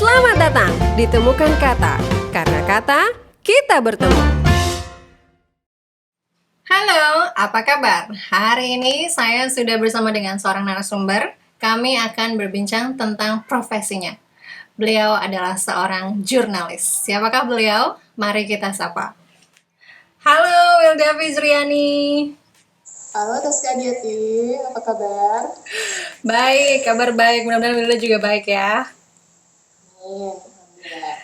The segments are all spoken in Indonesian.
Selamat datang di Temukan Kata, karena kata kita bertemu. Halo, apa kabar? Hari ini saya sudah bersama dengan seorang narasumber. Kami akan berbincang tentang profesinya. Beliau adalah seorang jurnalis. Siapakah beliau? Mari kita sapa. Halo, Wilda Fizriani. Halo Tasya Diati, apa kabar? Baik, kabar baik. Mudah-mudahan Wilda juga baik ya. Amin, alhamdulillah.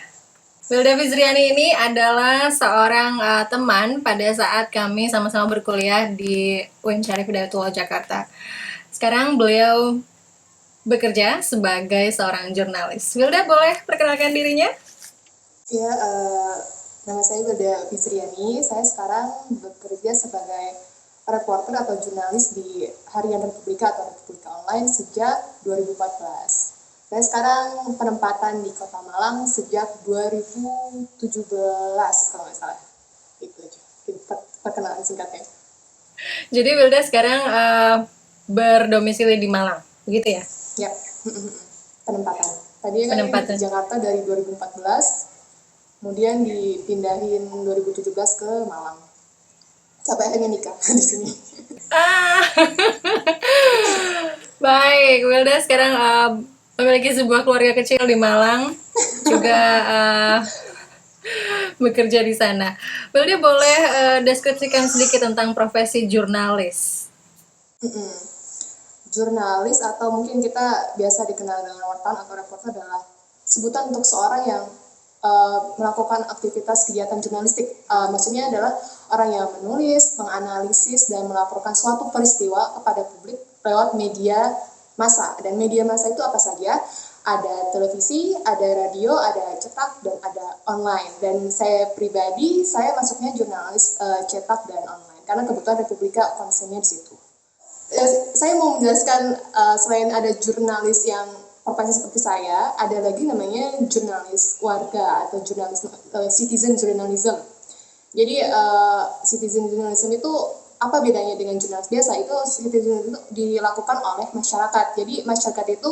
Wilda Fizriani ini adalah seorang teman pada saat kami sama-sama berkuliah di UIN Syarif Hidayatullah Jakarta. Sekarang beliau bekerja sebagai seorang jurnalis. Wilda boleh perkenalkan dirinya? Ya, nama saya Wilda Fizriani. Saya sekarang bekerja sebagai reporter atau jurnalis di Harian Republika atau Republika Online sejak 2014. Saya sekarang penempatan di Kota Malang sejak 2017 kalau nggak salah. Itu aja perkenalan singkatnya. Jadi Wilda sekarang berdomisili di Malang, begitu ya? Ya, penempatan. Tadi kan Penempatan. di Jakarta dari 2014, kemudian dipindahin 2017 ke Malang. Sampai akhirnya nikah di sini. Baik, Wilda sekarang memiliki sebuah keluarga kecil di Malang, juga bekerja di sana. Wilda boleh deskripsikan sedikit tentang profesi jurnalis? Jurnalis atau mungkin kita biasa dikenal dengan wartawan atau reporter adalah sebutan untuk seorang yang melakukan aktivitas kegiatan jurnalistik. Maksudnya adalah orang yang menulis, menganalisis, dan melaporkan suatu peristiwa kepada publik lewat media massa. Dan media massa itu apa saja? Ada televisi, ada radio, ada cetak, dan ada online. Dan saya pribadi, saya masuknya jurnalis cetak dan online. Karena kebetulan Republika konsennya di situ. Saya mau menjelaskan selain ada jurnalis yang profesi seperti saya, ada lagi namanya jurnalis warga atau jurnalis citizen journalism. Jadi citizen journalism itu apa bedanya dengan jurnalis biasa? Itu citizen itu dilakukan oleh masyarakat. Jadi masyarakat itu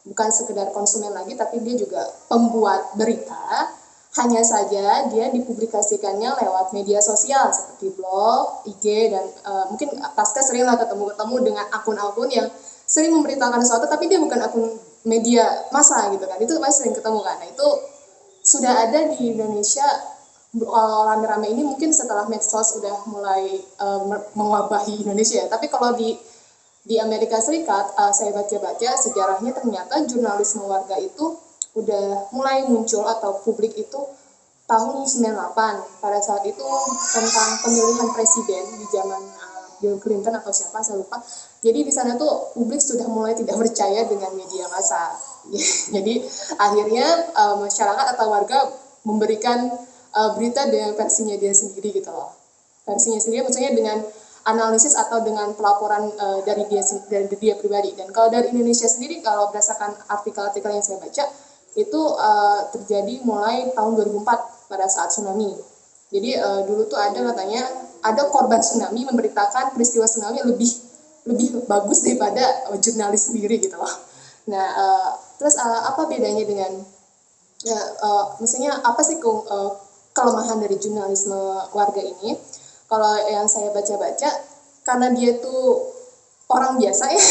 bukan sekedar konsumen lagi, tapi dia juga pembuat berita. Hanya saja dia dipublikasikannya lewat media sosial seperti blog, IG, dan mungkin Tasya sering lah ketemu dengan akun-akun yang sering memberitakan sesuatu, tapi dia bukan akun media massa gitu kan. Itu masih sering ketemu kan. Nah itu sudah ada di Indonesia rame-rame ini mungkin setelah medsos udah mulai mewabahi Indonesia. Tapi kalau di Amerika Serikat, saya baca-baca sejarahnya ternyata jurnalisme warga itu udah mulai muncul atau publik itu tahun 98. Pada saat itu tentang pemilihan presiden di zaman Bill Clinton atau siapa saya lupa. Jadi di sana tuh publik sudah mulai tidak percaya dengan media massa. Jadi akhirnya masyarakat atau warga memberikan berita dengan versinya dia sendiri gitu loh. Versinya sendiri maksudnya dengan analisis atau dengan pelaporan dari dia pribadi. Dan kalau dari Indonesia sendiri, kalau berdasarkan artikel-artikel yang saya baca, itu terjadi mulai tahun 2004 pada saat tsunami. Jadi dulu tuh ada katanya ada korban tsunami memberitakan peristiwa tsunami lebih bagus daripada jurnalis sendiri gitu loh. Nah terus apa bedanya dengan misalnya apa sih kelemahan dari jurnalisme warga ini? Kalau yang saya baca-baca, karena dia tuh orang biasa ya,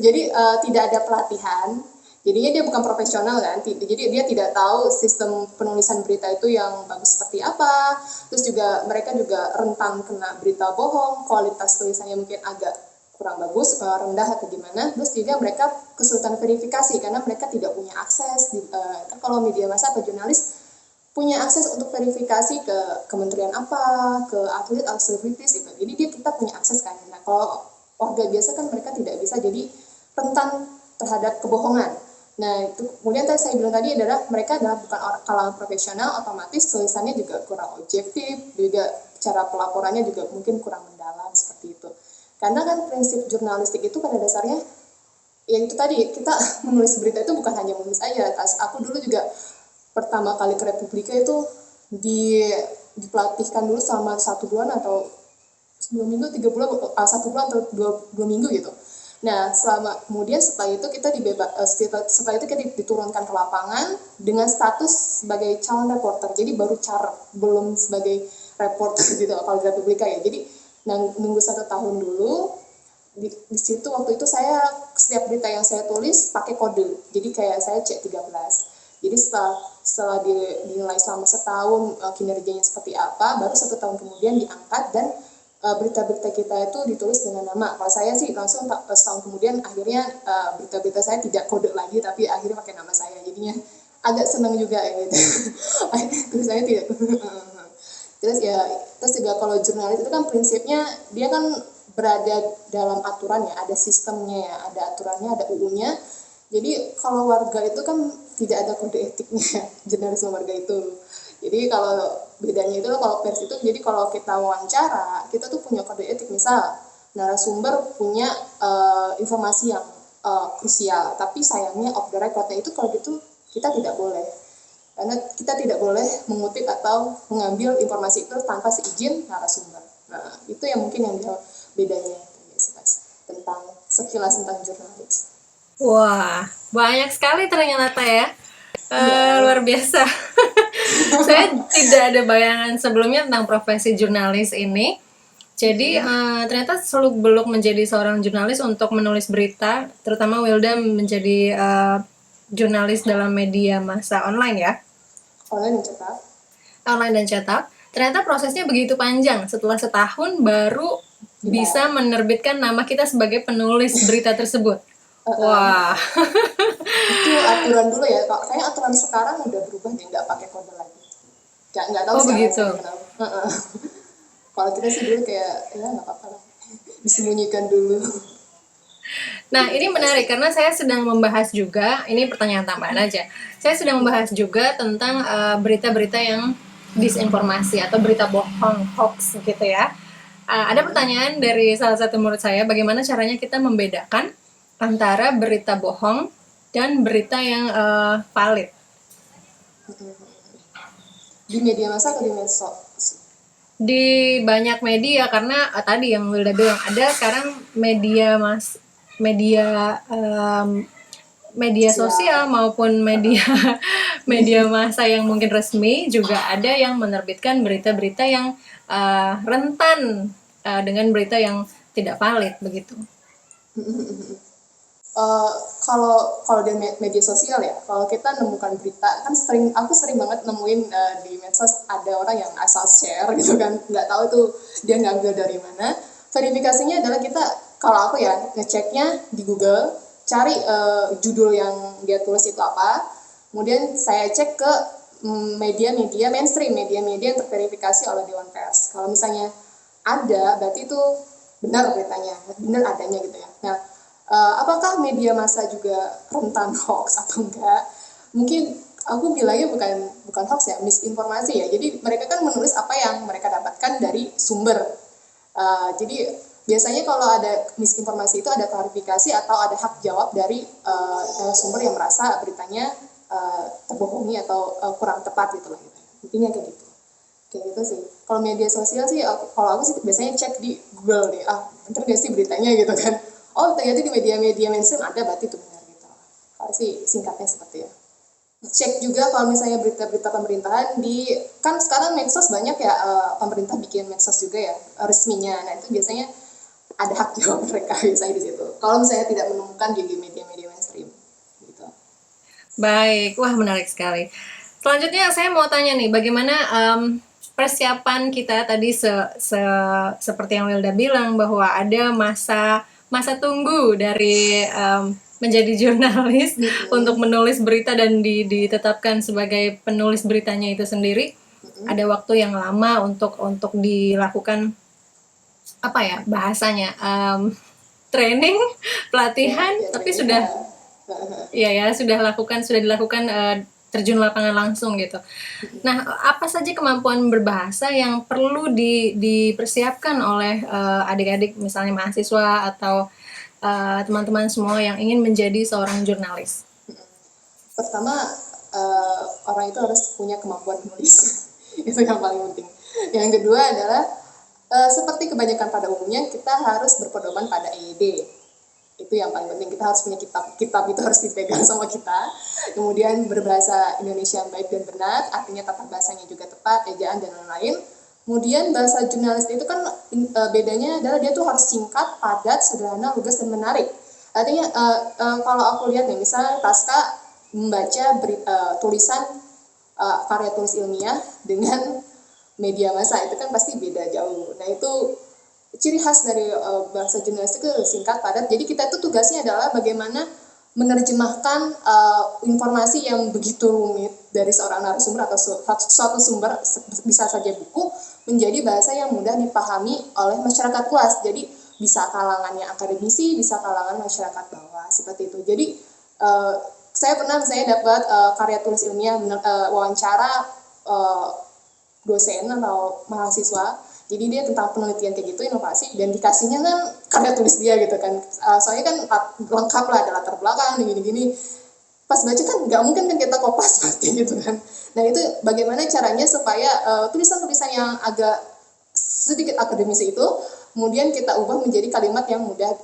jadi tidak ada pelatihan. Jadinya dia bukan profesional kan, jadi dia tidak tahu sistem penulisan berita itu yang bagus seperti apa. Terus juga mereka juga rentan kena berita bohong, kualitas tulisannya mungkin agak kurang bagus, rendah atau gimana. Terus juga mereka kesulitan verifikasi karena mereka tidak punya akses. Kalau media massa atau jurnalis punya akses untuk verifikasi ke kementerian apa, ke atlet atau selebritis itu. Jadi kita punya akses kan. Nah kalau warga biasa kan mereka tidak bisa, jadi rentan terhadap kebohongan. Nah, itu kemudian saya bilang tadi adalah mereka adalah bukan kalangan profesional, otomatis tulisannya juga kurang objektif, juga cara pelaporannya juga mungkin kurang mendalam seperti itu. Karena kan prinsip jurnalistik itu pada dasarnya, ya itu tadi, kita menulis berita itu bukan hanya menulis aja. Aku dulu juga pertama kali ke Republika itu dipelatihkan dulu selama 1 bulan atau 2 minggu, 3 bulan, 1 bulan atau 2 minggu gitu. Nah, kemudian setelah itu setelah itu kita diturunkan ke lapangan dengan status sebagai calon reporter. Jadi baru caleg, belum sebagai reporter gitu kalau di Republika ya. Jadi nunggu 1 tahun dulu. Di situ waktu itu saya setiap berita yang saya tulis pakai kode. Jadi kayak saya C13. Jadi setelah dinilai selama setahun kinerjanya seperti apa, baru 1 tahun kemudian diangkat dan berita-berita kita itu ditulis dengan nama. Kalau saya sih langsung setahun kemudian akhirnya berita-berita saya tidak kode lagi, tapi akhirnya pakai nama saya. Jadinya agak senang juga ya gitu. Terus saya tidak. Terus juga kalau jurnalis itu kan prinsipnya dia kan berada dalam aturan ya, ada sistemnya ya, ada aturannya, ada UU-nya. Jadi kalau warga itu kan tidak ada kode etiknya, jurnalisme warga itu. Jadi kalau bedanya itu kalau pers itu, jadi kalau kita wawancara, kita tuh punya kode etik. Misal narasumber punya informasi yang krusial, tapi sayangnya off the record-nya itu kalau gitu kita tidak boleh. Karena kita tidak boleh mengutip atau mengambil informasi itu tanpa seizin narasumber. Nah, itu yang mungkin yang bedanya tentang sekilas tentang jurnalis. Wah, banyak sekali ternyata ya. Luar biasa. Saya tidak ada bayangan sebelumnya tentang profesi jurnalis ini. Jadi ternyata seluk-beluk menjadi seorang jurnalis untuk menulis berita, terutama Wilda menjadi jurnalis dalam media massa online ya. Online dan cetak. Online dan cetak. Ternyata prosesnya begitu panjang. Setelah setahun baru bisa menerbitkan nama kita sebagai penulis berita tersebut. Wah. Itu aturan dulu ya. Kayaknya aturan sekarang udah berubah nih, nggak pakai kode lagi. Nggak tahu sih begitu. Kalau kita sih dulu kayak ya nggak apa-apa lah, disembunyikan dulu. Nah, ini menarik karena saya sedang membahas juga, ini pertanyaan tambahan aja. Saya sedang membahas juga tentang berita-berita yang disinformasi atau berita bohong, hoax gitu ya. Ada pertanyaan dari salah satu murid saya, bagaimana caranya kita membedakan antara berita bohong dan berita yang valid? Di media massa atau di medsos? Di banyak media, karena tadi yang Wilda bilang ada sekarang media sosial maupun media massa yang mungkin resmi juga ada yang menerbitkan berita-berita yang rentan dengan berita yang tidak valid begitu. Kalau di media sosial ya, kalau kita nemukan berita kan aku sering banget nemuin di medsos ada orang yang asal share gitu kan, nggak tahu itu dia ngambil dari mana. Verifikasinya adalah kita, kalau aku ya ngeceknya di Google, cari judul yang dia tulis itu apa, kemudian saya cek ke media-media mainstream, media-media yang terverifikasi oleh Dewan Pers. Kalau misalnya ada, berarti itu benar beritanya, benar adanya gitu ya. Nah, apakah media massa juga rentan hoax atau enggak? Mungkin aku bilangnya bukan hoax ya, misinformasi ya. Jadi mereka kan menulis apa yang mereka dapatkan dari sumber. Jadi biasanya kalau ada misinformasi itu ada klarifikasi atau ada hak jawab dari sumber yang merasa beritanya terbohongi atau kurang tepat gitu lah. Intinya kayak gitu. Kayak gitu sih. Kalau media sosial sih, kalau aku sih biasanya cek di Google deh. Bener gak sih beritanya gitu kan? Oh, ternyata di media-media mainstream ada, berarti itu benar gitu. Kalau sih singkatnya seperti ya. Cek juga kalau misalnya berita-berita pemerintahan kan sekarang medsos banyak ya, pemerintah bikin medsos juga ya, resminya. Nah, itu biasanya ada hak jawab mereka biasanya di situ. Kalau misalnya tidak menemukan di media-media mainstream gitu. Baik, wah menarik sekali. Selanjutnya saya mau tanya nih, bagaimana persiapan kita tadi seperti yang Wilda bilang bahwa ada masa tunggu dari menjadi jurnalis untuk menulis berita dan ditetapkan sebagai penulis beritanya itu sendiri. Ada waktu yang lama untuk dilakukan apa ya bahasanya, training, pelatihan, tapi sudah dilakukan terjun lapangan langsung gitu. Nah, apa saja kemampuan berbahasa yang perlu dipersiapkan oleh adik-adik misalnya mahasiswa atau teman-teman semua yang ingin menjadi seorang jurnalis? Pertama, orang itu harus punya kemampuan menulis. Itu yang paling penting. Yang kedua adalah seperti kebanyakan pada umumnya, kita harus berpedoman pada EYD. Itu yang paling penting, kita harus punya kitab itu harus dipegang sama kita. Kemudian berbahasa Indonesia yang baik dan benar, artinya tata bahasanya juga tepat, ejaan dan lain-lain. Kemudian bahasa jurnalistik itu kan bedanya adalah dia tuh harus singkat, padat, sederhana, lugas dan menarik. Artinya kalau aku lihat nih, misalnya Taska membaca tulisan karya tulis ilmiah dengan media massa, itu kan pasti beda jauh. Nah itu ciri khas dari bahasa jurnalistik itu singkat, padat. Jadi kita tuh tugasnya adalah bagaimana menerjemahkan informasi yang begitu rumit dari seorang narasumber atau suatu sumber, bisa saja buku, menjadi bahasa yang mudah dipahami oleh masyarakat luas. Jadi bisa kalangannya akademisi, bisa kalangan masyarakat bawah, seperti itu. Jadi saya dapat karya tulis ilmiah, wawancara dosen atau mahasiswa. Jadi dia tentang penelitian kayak gitu, inovasi, dan dikasihnya kan karya tulis dia gitu kan. Soalnya kan lengkap lah, ada latar belakang, gini-gini. Pas baca kan nggak mungkin kan kita kopas pasti gitu kan. Nah itu bagaimana caranya supaya tulisan-tulisan yang agak sedikit akademis itu kemudian kita ubah menjadi kalimat yang mudah,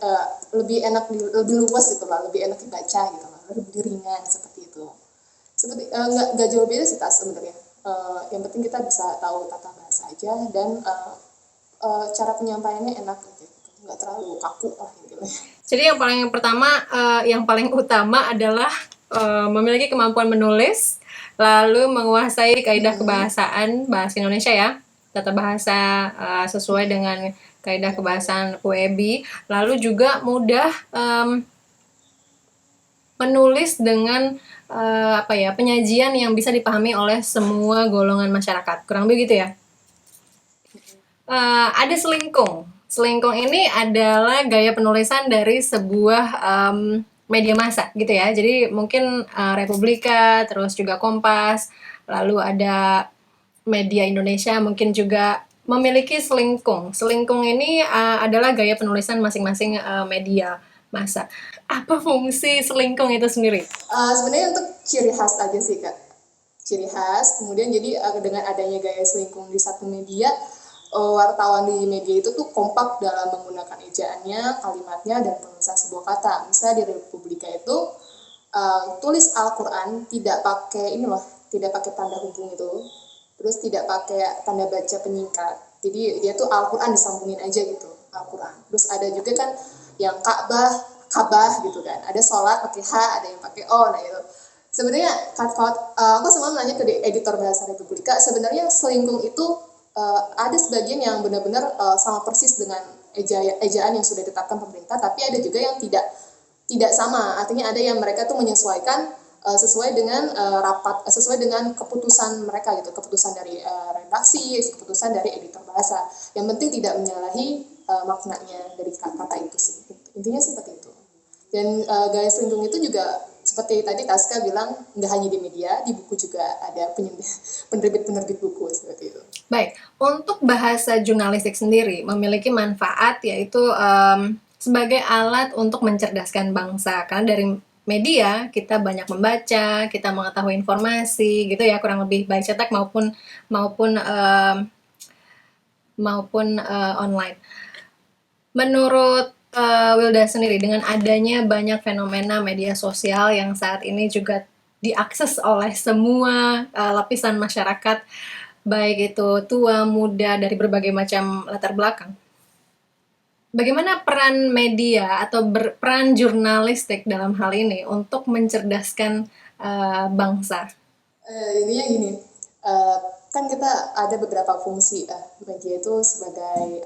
lebih enak, lebih luas gitu lah, lebih enak dibaca gitu lah, lebih ringan seperti itu. Seperti nggak jauh beda sih Tas sebenarnya. Yang penting kita bisa tahu tata bahasa aja, dan cara penyampaiannya enak aja gitu, nggak terlalu kaku lah gitu. Jadi yang paling utama adalah memiliki kemampuan menulis, lalu menguasai kaidah kebahasaan bahasa Indonesia ya, tata bahasa sesuai dengan kaidah kebahasaan UEB, lalu juga mudah menulis dengan penyajian yang bisa dipahami oleh semua golongan masyarakat, kurang begitu ya. Ada selingkung. Selingkung ini adalah gaya penulisan dari sebuah media massa gitu ya. Jadi mungkin Republika, terus juga Kompas, lalu ada media Indonesia mungkin juga memiliki selingkung. Selingkung ini adalah gaya penulisan masing-masing media massa. Apa fungsi selingkung itu sendiri? Sebenarnya untuk ciri khas aja sih Kak. Ciri khas, kemudian jadi dengan adanya gaya selingkung di satu media, wartawan di media itu tuh kompak dalam menggunakan ejaannya, kalimatnya, dan penulisan sebuah kata. Misalnya di Republika itu tulis Al-Quran tidak pakai tidak pakai tanda hubung itu, terus tidak pakai tanda baca penyingkat. Jadi dia tuh Al-Quran disambungin aja gitu, Al-Quran. Terus ada juga kan yang Ka'bah gitu kan. Ada sholat pakai H, ada yang pakai O. Nah itu sebenarnya aku semalam nanya ke editor bahasa Republika, sebenarnya selingkung itu ada sebagian yang benar-benar sama persis dengan ejaan yang sudah ditetapkan pemerintah, tapi ada juga yang tidak sama. Artinya ada yang mereka tuh menyesuaikan sesuai dengan sesuai dengan keputusan mereka gitu, keputusan dari redaksi, keputusan dari editor bahasa. Yang penting tidak menyalahi maknanya dari kata itu sih. Intinya seperti itu. Dan gaya selingkung itu juga seperti tadi Taska bilang, nggak hanya di media, di buku juga ada penerbit buku seperti itu. Baik, untuk bahasa jurnalistik sendiri memiliki manfaat yaitu sebagai alat untuk mencerdaskan bangsa. Karena dari media kita banyak membaca, kita mengetahui informasi gitu ya, kurang lebih baik cetak maupun online. Menurut Wilda sendiri, dengan adanya banyak fenomena media sosial yang saat ini juga diakses oleh semua lapisan masyarakat, baik itu tua, muda, dari berbagai macam latar belakang, bagaimana peran media atau peran jurnalistik dalam hal ini untuk mencerdaskan bangsa? Intinya gini, kan kita ada beberapa fungsi media itu sebagai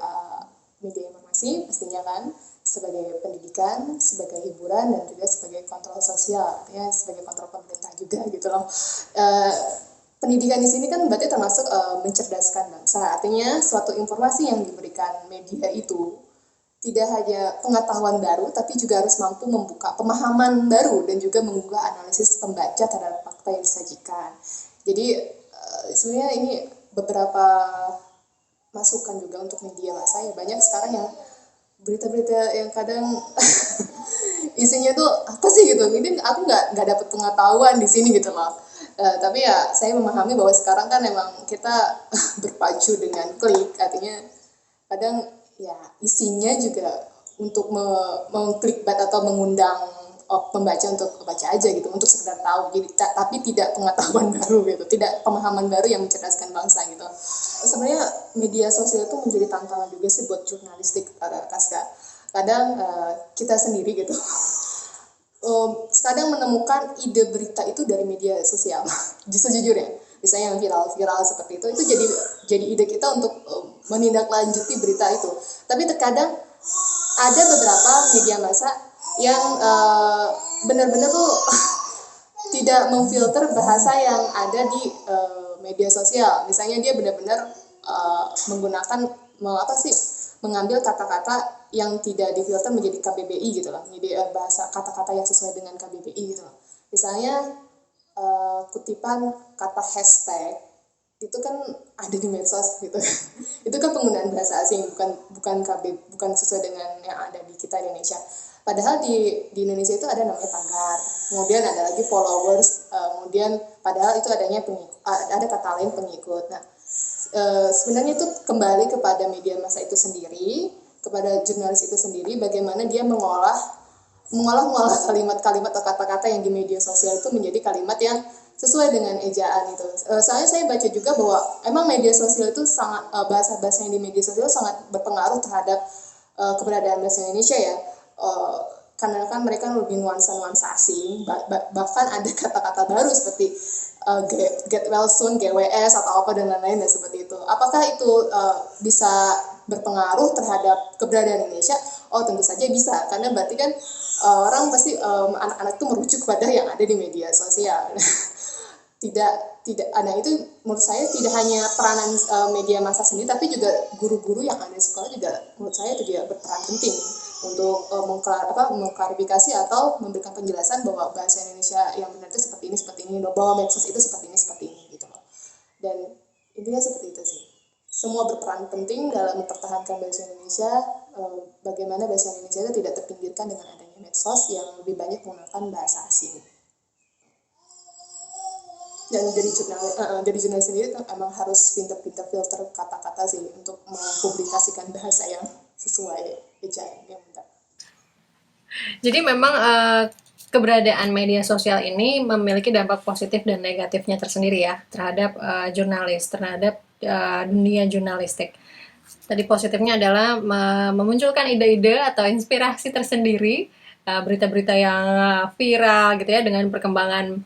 media informasi pastinya kan, sebagai pendidikan, sebagai hiburan, dan juga sebagai kontrol sosial, artinya sebagai kontrol pemerintah juga gitu loh. Pendidikan di sini kan berarti termasuk mencerdaskan bangsa, artinya suatu informasi yang diberikan media itu tidak hanya pengetahuan baru, tapi juga harus mampu membuka pemahaman baru dan juga menggugah analisis pembaca terhadap fakta yang disajikan. Jadi sebenarnya ini beberapa masukan juga untuk media massa ya. Banyak sekarang yang berita-berita yang kadang isinya tuh apa sih gitu, ini aku nggak dapat pengetahuan di sini gitu loh. Tapi ya saya memahami bahwa sekarang kan memang kita berpacu dengan klik, artinya kadang ya isinya juga untuk mengklikbait atau mengundang pembaca untuk baca aja gitu, untuk sekedar tahu. Jadi tapi tidak pengetahuan baru gitu, tidak pemahaman baru yang mencerdaskan bangsa gitu. Sebenarnya media sosial itu menjadi tantangan juga sih buat jurnalistik, Kaska. Kadang kita sendiri gitu kadang menemukan ide berita itu dari media sosial. Sejujurnya, misalnya yang viral seperti itu jadi ide kita untuk menindaklanjuti berita itu. Tapi terkadang ada beberapa media massa yang benar-benar tuh tidak memfilter bahasa yang ada di media sosial. Misalnya dia benar-benar menggunakan mengambil kata-kata yang tidak difilter menjadi KBBI gitu loh. Jadi bahasa kata-kata yang sesuai dengan KBBI gitu loh. Misalnya kutipan kata hashtag itu kan ada di medsos gitu. Itu kan penggunaan bahasa asing, bukan sesuai dengan yang ada di kita di Indonesia. Padahal di Indonesia itu ada namanya tagar, kemudian ada lagi followers, kemudian padahal itu adanya ada kata lain pengikut. Nah, sebenarnya itu kembali kepada media massa itu sendiri, kepada jurnalis itu sendiri, bagaimana dia mengolah kalimat-kalimat atau kata-kata yang di media sosial itu menjadi kalimat yang sesuai dengan ejaan itu. Soalnya saya baca juga bahwa emang media sosial itu sangat bahasa-bahasa yang di media sosial sangat berpengaruh terhadap keberadaan bahasa Indonesia ya. Karena kan mereka lebih nuansa-nuansa asing, bahkan ada kata-kata baru seperti get well soon, GWS atau apa dan lain-lain dan seperti itu. Apakah itu bisa berpengaruh terhadap keberadaan Indonesia? Oh tentu saja bisa, karena berarti kan orang pasti anak-anak itu merujuk pada yang ada di media sosial. tidak nah itu menurut saya tidak hanya peranan media massa sendiri, tapi juga guru-guru yang ada di sekolah juga menurut saya itu juga berperan penting untuk mengklarifikasi atau memberikan penjelasan bahwa bahasa Indonesia yang benar itu seperti ini, bahwa medsos itu seperti ini gitu loh. Dan intinya seperti itu sih. Semua berperan penting dalam mempertahankan bahasa Indonesia, bagaimana bahasa Indonesia itu tidak terpinggirkan dengan adanya medsos yang lebih banyak menggunakan bahasa asing. Dan dari jurnalis sendiri tuh emang harus pintar-pintar filter kata-kata sih untuk mempublikasikan bahasa yang sesuai ejaan yang benar. Jadi memang keberadaan media sosial ini memiliki dampak positif dan negatifnya tersendiri ya terhadap jurnalis, terhadap dunia jurnalistik. Tadi positifnya adalah memunculkan ide-ide atau inspirasi tersendiri, berita-berita yang viral gitu ya, dengan perkembangan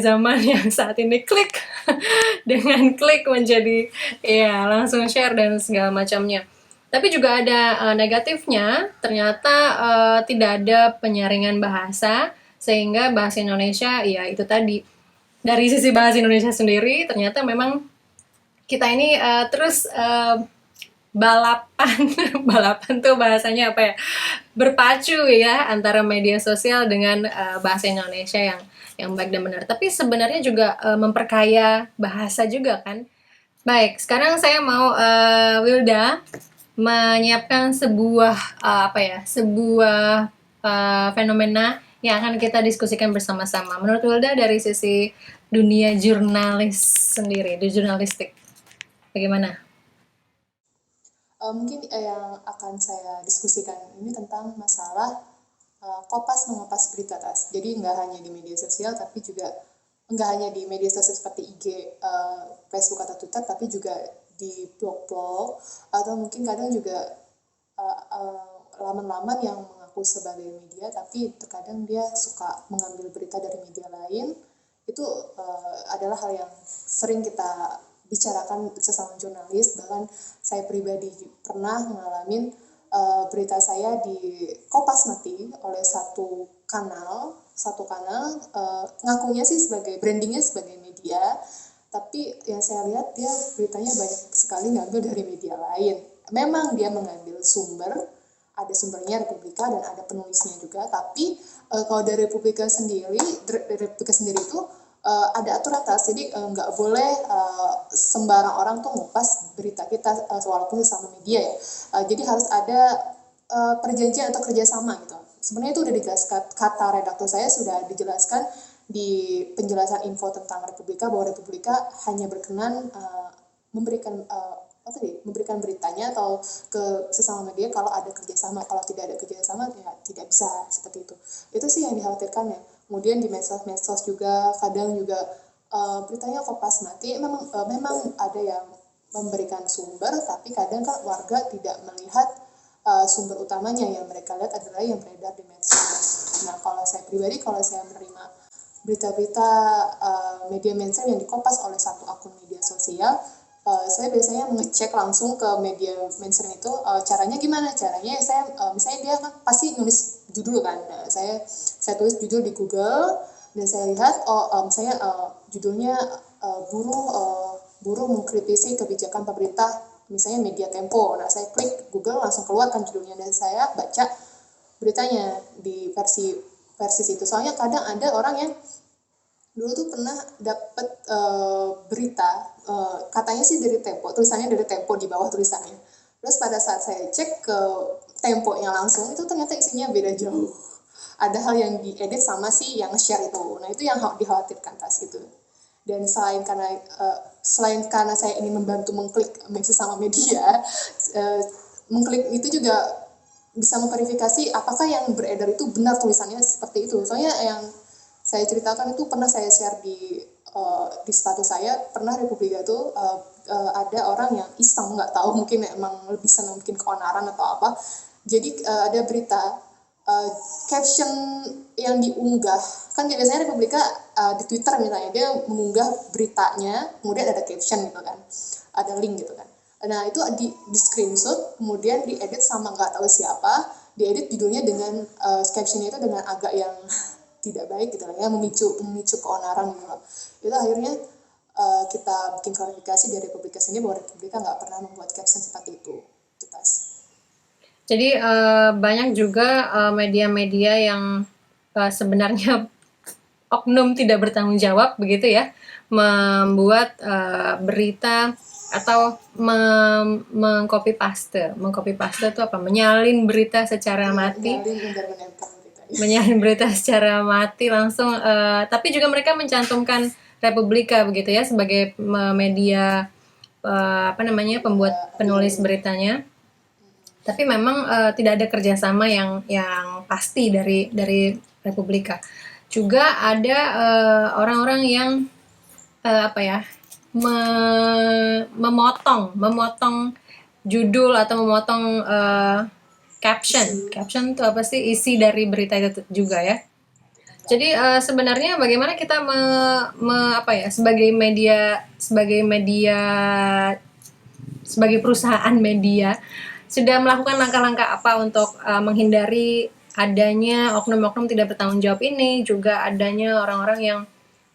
zaman yang saat ini klik dengan klik menjadi ya langsung share dan segala macamnya. Tapi juga ada negatifnya, ternyata tidak ada penyaringan bahasa sehingga bahasa Indonesia ya itu tadi, dari sisi bahasa Indonesia sendiri ternyata memang kita ini terus balapan balapan tuh bahasanya apa ya, berpacu ya antara media sosial dengan bahasa Indonesia yang baik dan benar. Tapi sebenarnya juga memperkaya bahasa juga kan. Baik, sekarang saya mau Wilda menyiapkan sebuah sebuah fenomena yang akan kita diskusikan bersama-sama. Menurut Wilda dari sisi dunia jurnalis sendiri, di jurnalistik, bagaimana? Mungkin yang akan saya diskusikan ini tentang masalah kopas mengopas berita tas. Jadi nggak hanya di media sosial, tapi juga nggak hanya di media sosial seperti IG, Facebook atau Twitter, tapi juga di blog-blog atau mungkin kadang juga laman-laman yang mengaku sebagai media, tapi terkadang dia suka mengambil berita dari media lain. Itu adalah hal yang sering kita bicarakan sesama jurnalis. Bahkan saya pribadi pernah mengalami berita saya di kopas mati oleh satu kanal ngakunya sih sebagai brandingnya sebagai media, tapi yang saya lihat dia beritanya banyak sekali ngambil dari media lain. Memang dia mengambil sumber, ada sumbernya Republika dan ada penulisnya juga, tapi kalau dari Republika sendiri itu ada aturan tas, jadi nggak boleh sembarang orang tuh ngupas berita kita walaupun sesama media ya. Jadi harus ada perjanjian atau kerjasama gitu. Sebenarnya itu udah dijelaskan, kata redaktur saya sudah dijelaskan di penjelasan info tentang Republika, bahwa Republika hanya berkenan memberikan memberikan beritanya atau ke sesama media kalau ada kerjasama. Kalau tidak ada kerjasama ya tidak bisa seperti itu. Itu sih yang dikhawatirkan ya. Kemudian di medsos juga kadang juga beritanya Kompas mati. Memang ada yang memberikan sumber, tapi kadang kan warga tidak melihat sumber utamanya. Yang mereka lihat adalah yang beredar di medsos. Nah, kalau saya pribadi, kalau saya menerima berita-berita media mainstream yang dikopas oleh satu akun media sosial, saya biasanya mengecek langsung ke media mainstream itu caranya gimana. Caranya saya misalnya dia kan pasti nulis judul kan. Nah, saya tulis judul di Google dan saya lihat misalnya judulnya buruh mengkritisi kebijakan pemerintah, misalnya Media Tempo. Nah, saya klik Google, langsung keluarkan judulnya dan saya baca beritanya di versi situ. Soalnya kadang ada orang yang dulu tuh pernah dapat berita, katanya sih dari Tempo, tulisannya dari Tempo di bawah tulisannya. Terus pada saat saya cek ke Tempo-nya langsung, itu ternyata isinya beda jauh. Ada hal yang diedit sama si yang share itu. Nah, itu yang dikhawatirkan tas itu. Dan selain karena saya ingin membantu mengklik sesama media, mengklik itu juga bisa memverifikasi apakah yang beredar itu benar tulisannya seperti itu. Soalnya yang saya ceritakan itu pernah saya share di status saya, pernah Republika itu ada orang yang iseng, nggak tahu mungkin emang lebih senang mungkin keonaran atau apa. Jadi ada berita caption yang diunggah, kan biasanya Republika di Twitter misalnya dia mengunggah beritanya, kemudian ada caption gitu kan, ada link gitu kan. Nah, itu di screenshot, kemudian diedit sama nggak tahu siapa, diedit judulnya dengan captionnya itu dengan agak yang tidak baik gitu lah ya, memicu keonaran gitu loh. Itu akhirnya kita bikin klarifikasi dari Republika sendiri bahwa Republika nggak pernah membuat caption seperti itu. Jadi banyak juga media-media yang sebenarnya oknum tidak bertanggung jawab begitu ya, membuat berita atau mengcopy paste itu apa? Menyalin berita secara mati. Menyalin berita secara mati langsung, tapi juga mereka mencantumkan Republika begitu ya sebagai media pembuat penulis beritanya. Tapi memang tidak ada kerjasama yang pasti dari Republika. Juga ada orang-orang yang memotong judul atau memotong caption itu apa sih, isi dari berita itu juga ya. Jadi sebenarnya bagaimana kita sebagai perusahaan media sudah melakukan langkah-langkah apa untuk menghindari adanya oknum-oknum tidak bertanggung jawab ini, juga adanya orang-orang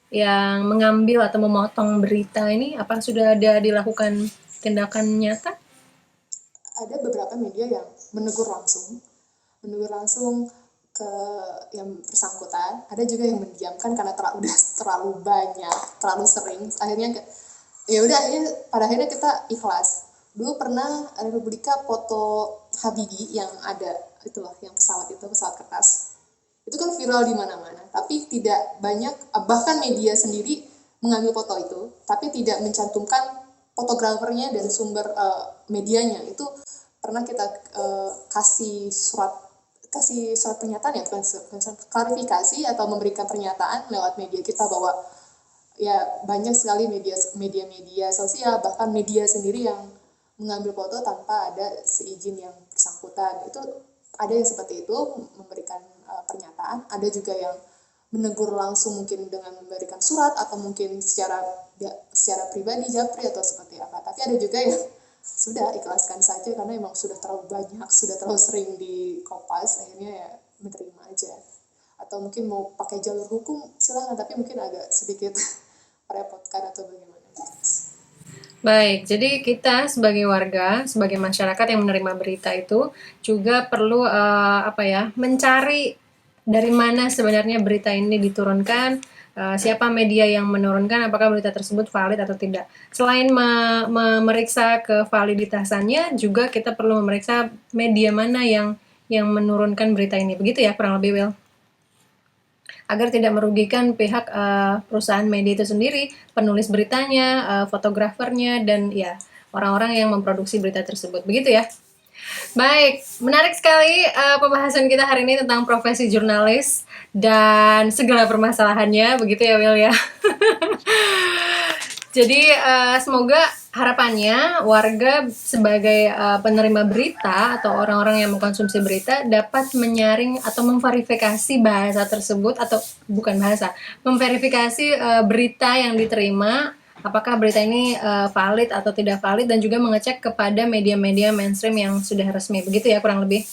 yang mengambil atau memotong berita ini, apa sudah ada dilakukan tindakan nyata? Ada beberapa media yang menegur langsung ke yang bersangkutan. Ada juga yang mendiamkan karena udah terlalu banyak, terlalu sering. Akhirnya pada akhirnya kita ikhlas. Dulu pernah Republika foto Habibie yang ada itulah, yang pesawat kertas. Itu kan viral di mana-mana, tapi tidak banyak, bahkan media sendiri mengambil foto itu, tapi tidak mencantumkan fotografernya dan sumber medianya. Itu pernah kita kasih surat pernyataan ya, klarifikasi atau memberikan pernyataan lewat media kita bahwa ya banyak sekali media sosial, bahkan media sendiri yang mengambil foto tanpa ada seizin yang bersangkutan. Itu ada yang seperti itu, memberikan pernyataan. Ada juga yang menegur langsung mungkin dengan memberikan surat atau mungkin secara pribadi, japri atau seperti apa. Tapi ada juga yang sudah ikhlaskan saja karena memang sudah terlalu banyak, sudah terlalu sering di Kompas, akhirnya ya menerima aja. Atau mungkin mau pakai jalur hukum silakan, tapi mungkin agak sedikit merepotkan atau bagaimana. Baik, jadi kita sebagai warga, sebagai masyarakat yang menerima berita itu juga perlu mencari dari mana sebenarnya berita ini diturunkan, siapa media yang menurunkan, apakah berita tersebut valid atau tidak. Selain memeriksa kevaliditasannya, juga kita perlu memeriksa media mana yang menurunkan berita ini. Begitu ya kurang lebih, Will? Agar tidak merugikan pihak perusahaan media itu sendiri, penulis beritanya, fotografernya, dan ya orang-orang yang memproduksi berita tersebut. Begitu ya. Baik, menarik sekali pembahasan kita hari ini tentang profesi jurnalis dan segala permasalahannya, begitu ya Will ya. Jadi semoga harapannya warga sebagai penerima berita atau orang-orang yang mengkonsumsi berita dapat menyaring atau memverifikasi bahasa tersebut, atau bukan bahasa, memverifikasi berita yang diterima, apakah berita ini valid atau tidak valid, dan juga mengecek kepada media-media mainstream yang sudah resmi. Begitu ya kurang lebih.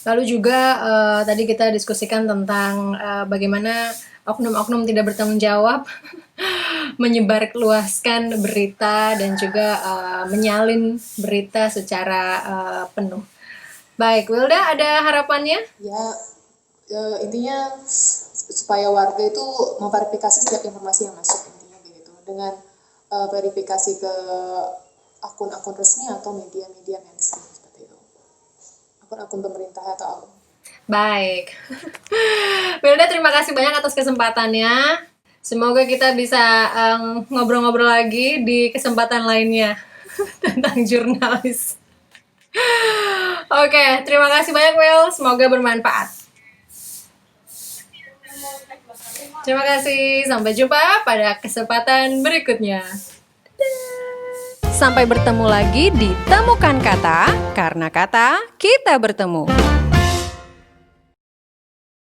Lalu juga tadi kita diskusikan tentang bagaimana oknum-oknum tidak bertanggung jawab menyebarluaskan berita dan juga menyalin berita secara penuh. Baik, Wilda, ada harapannya? Ya, intinya supaya warga itu memverifikasi setiap informasi yang masuk, intinya begitu, dengan verifikasi ke akun-akun resmi atau media-media mainstream seperti itu, akun-akun pemerintah atau Baik. Wilda, terima kasih banyak atas kesempatannya. Semoga kita bisa ngobrol-ngobrol lagi di kesempatan lainnya tentang jurnalis. Oke, terima kasih banyak Will. Semoga bermanfaat. Terima kasih. Sampai jumpa pada kesempatan berikutnya. Sampai bertemu lagi di Temukan Kata, karena kata kita bertemu.